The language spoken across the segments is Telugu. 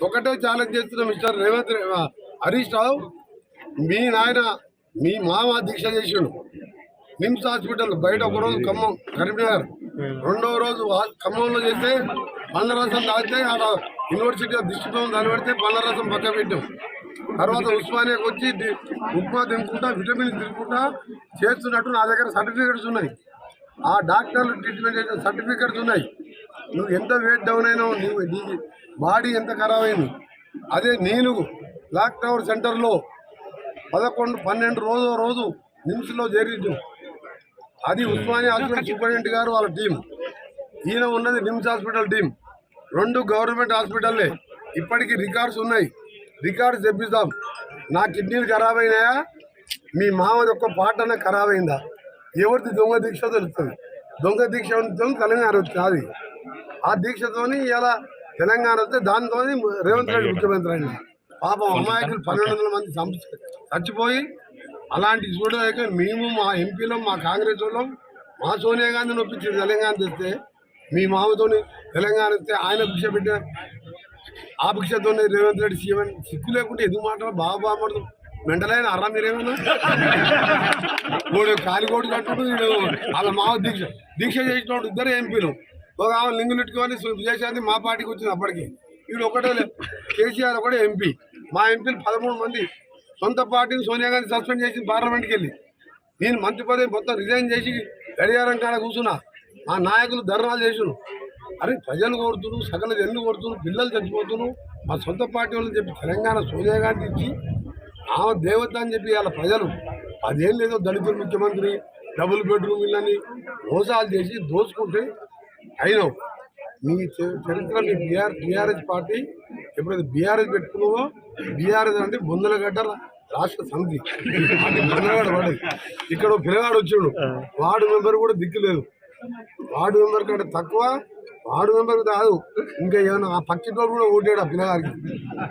ఒకటే ఛాలెంజ్ చేస్తున్న మిస్టర్ రేవంత్ హరీష్ రావు, మీ నాయన మీ మామ దీక్ష చేసిండు నిమ్స్ హాస్పిటల్ బయట. ఒకరోజు ఖమ్మం కరీంనగర్, రెండవ రోజు ఖమ్మంలో చేస్తే పండ్ల రసం తాగితే ఆడ యూనివర్సిటీ దిష్టిపోయి దాన్ని పెడితే పండ్ల రసం పక్క పెట్టాం. తర్వాత ఉస్మానియాకి వచ్చి ఉప్మా తినుకుంటా విటమిన్స్ తినుకుంటా చేస్తున్నట్టు నా దగ్గర సర్టిఫికెట్స్ ఉన్నాయి. ఆ డాక్టర్లు ట్రీట్మెంట్ చేసిన సర్టిఫికెట్స్ ఉన్నాయి. నువ్వు ఎంత వెయిట్ డౌన్ అయినావు, నీ బాడీ ఎంత ఖరాబ్ అయింది. అదే నేను బ్లాక్ టవర్ సెంటర్లో 11-12 రోజు నిమ్స్లో చేరించు. అది ఉస్మానియా హాస్పిటల్ సూపరింటెండెంట్ గారు వాళ్ళ టీం, ఈయన ఉన్నది నిమ్స్ హాస్పిటల్ టీం. 2 గవర్నమెంట్ హాస్పిటల్లే. ఇప్పటికీ రికార్డ్స్ ఉన్నాయి, రికార్డ్స్ తెప్పిస్తాం. నా కిడ్నీలు ఖరాబ్ అయినాయా, మీ మామది ఒక్క పాటన ఖరాబ్ అయిందా, ఎవరిది దొంగ దీక్ష తెలుస్తుంది. దొంగ దీక్ష తెలంగాణ వచ్చింది. అది ఆ దీక్షతో ఇలా తెలంగాణ వస్తే దాంతో రేవంత్ రెడ్డి ముఖ్యమంత్రి అయింది. పాపం అమాయకులు 1200 మంది చచ్చిపోయి అలాంటి చూడలేక మేము మా ఎంపీలో మా కాంగ్రెస్ వాళ్ళం మా సోనియా గాంధీ నొప్పించి తెలంగాణ తెస్తే మీ మామతోని తెలంగాణ వస్తే ఆయన భిక్ష పెట్టిన ఆ భిక్షతోనే రేవంత్ రెడ్డి సీఎం. సిక్కు లేకుంటే ఎందుకు మాట్లాడు బాబా మాట్లాడు మెంటలైన అర్రా మీరేమన్నా కాలికోటు కట్టుడు. వాళ్ళ మామ దీక్ష చేసినోడు ఇద్దరు ఎంపీలు. ఒక ఆమె లింగులెట్టుకొని విజయశాంతి మా పార్టీకి వచ్చింది. అప్పటికి వీడు ఒకటే కేసీఆర్ ఒకటే ఎంపీ. మా ఎంపీలు 13 మంది సొంత పార్టీని సోనియా గాంధీ సస్పెండ్ చేసి పార్లమెంట్కి వెళ్ళి నేను మంత్రి పదవి మొత్తం రిజైన్ చేసి గడియారం కాడ కూర్చున్నా. మా నాయకులు ధర్నాలు చేసును. అరే ప్రజలు కోరుతున్నారు, సకల జన్లు కోరుతున్నారు, పిల్లలు చచ్చిపోతున్నారు. మా సొంత పార్టీ వాళ్ళని చెప్పి తెలంగాణ సోనియా గాంధీ ఇచ్చి ఆమె దేవత అని చెప్పి వాళ్ళ ప్రజలు 10 ఏళ్ళు ఏదో దళితులు ముఖ్యమంత్రి డబుల్ బెడ్రూమ్ ఇళ్ళని మోసాలు చేసి దోచుకుంటే అయినావు. మీ చరిత్ర మీ టీఆర్ఎస్ పార్టీ ఎప్పుడైతే బీఆర్ఎస్ పెట్టుకున్నావో, బీఆర్ఎస్ అంటే బొందలగడ్డ రాష్ట్ర సమితి బొందలగడ్డ పడేది. ఇక్కడ పిల్లగాడు వచ్చిండు, వార్డు మెంబర్ కూడా దిక్కులేదు. వార్డు మెంబర్ కంటే తక్కువ, వార్డు మెంబర్ కాదు ఇంకా ఏమన్నా ఆ పక్షితో కూడా ఓటాడు ఆ పిల్లగారికి.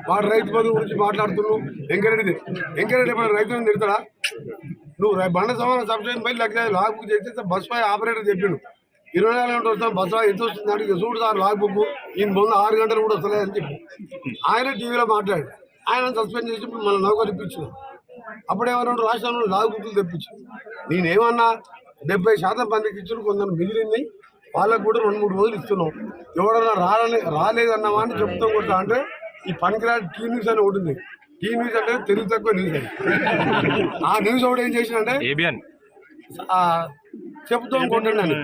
వాడు రైతు బంధు గురించి మాట్లాడుతున్నావు. వెంకరెడ్డి ఎప్పుడు రైతులను తిడతాడా? నువ్వు బండ సమాన సబ్సిడీ పై లాగ్ బుక్ చేస్తే బస్ పై ఆపరేటర్ చెప్పిండు 24 గంటలు వస్తాం బస్ ఎంత వస్తుంది అంటే చూడు సార్ లాగ్ బుక్ ఈయన ముందు 6 గంటలు కూడా వస్తలేదని చెప్పి ఆయన టీవీలో మాట్లాడు. ఆయన సస్పెండ్ చేసి మన నౌకరు ఇప్పించిన. అప్పుడేమన్నా రాష్ట్రంలో లాగ్ బుక్లు తెప్పించు. నేనేమన్నా 70% మందికి ఇచ్చిన, కొందరు మిగిలింది వాళ్ళకు కూడా 2-3 రోజులు ఇస్తున్నాం. ఎవడన్నా రాలేదన్నావా అని చెప్తాం కొట్టా అంటే ఈ పనికిరాని టీ న్యూస్ అని ఒకటి ఉంది. టీ న్యూస్ అంటే తెలుగు తక్కువ న్యూస్ అని. ఆ న్యూస్ ఒకటి ఏం చేసినంటే చెప్తాం కొట్టండి అని.